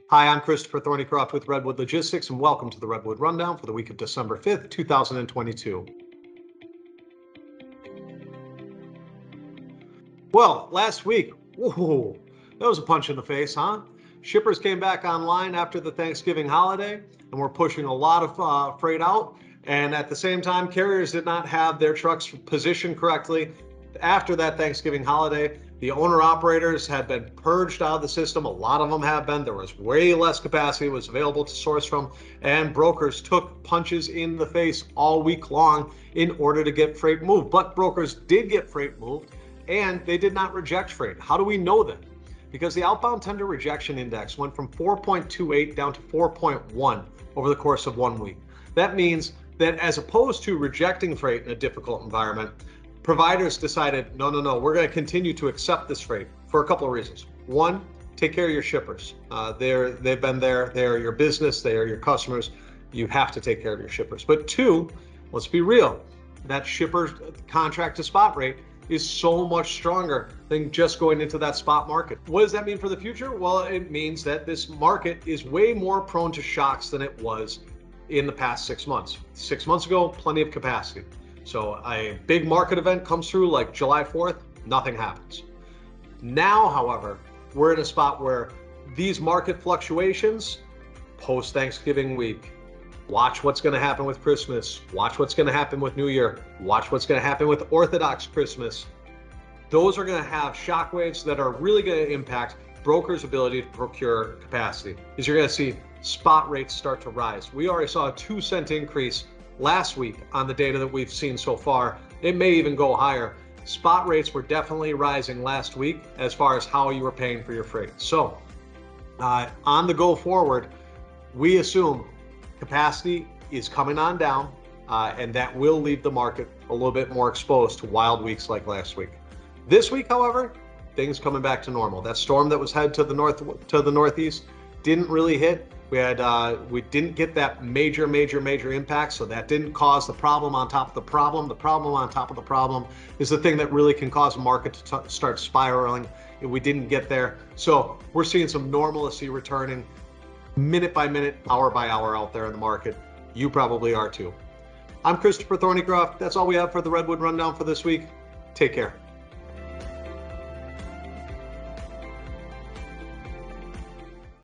Hi, I'm Christopher Thornycroft with Redwood Logistics, and welcome to the Redwood Rundown for the week of December 5th, 2022. Well, last week, whoa, that was a punch in the face, huh? Shippers came back online after the Thanksgiving holiday, and we're pushing a lot of freight out. And at the same time, carriers did not have their trucks positioned correctly. After that Thanksgiving holiday, the owner operators had been purged out of the system. A lot of them have been. There was way less capacity was available to source from, and brokers took punches in the face all week long in order to get freight moved. But brokers did get freight moved, and they did not reject freight. How do we know that? Because the outbound tender rejection index went from 4.28 down to 4.1 over the course of 1 week. That means that as opposed to rejecting freight in a difficult environment, providers decided, no, we're going to continue to accept this freight for a couple of reasons. One, take care of your shippers. They've been there. They're your business. They are your customers. You have to take care of your shippers. But two, let's be real. That shipper contract to spot rate is so much stronger than just going into that spot market. What does that mean for the future? Well, it means that this market is way more prone to shocks than it was in the past 6 months. 6 months ago, plenty of capacity. So a big market event comes through like July 4th, nothing happens. Now, however, we're in a spot where these market fluctuations post-Thanksgiving week, watch what's going to happen with Christmas. Watch what's going to happen with New Year. Watch what's going to happen with Orthodox Christmas. Those are going to have shockwaves that are really going to impact brokers' ability to procure capacity. Because you're going to see spot rates start to rise. We already saw a 2-cent increase last week on the data that we've seen so far. It may even go higher. Spot rates were definitely rising last week as far as how you were paying for your freight. So on the go forward, we assume capacity is coming on down, and that will leave the market a little bit more exposed to wild weeks like last week. This week, however, things coming back to normal. That storm that was headed to the northeast didn't really hit. We didn't get that major impact, so that didn't cause the problem on top of the problem. The problem on top of the problem is the thing that really can cause a market to start spiraling. We didn't get there, so we're seeing some normalcy returning minute by minute, hour by hour out there in the market. You probably are too. I'm Christopher Thornycroft. That's all we have for the Redwood Rundown for this week. Take care.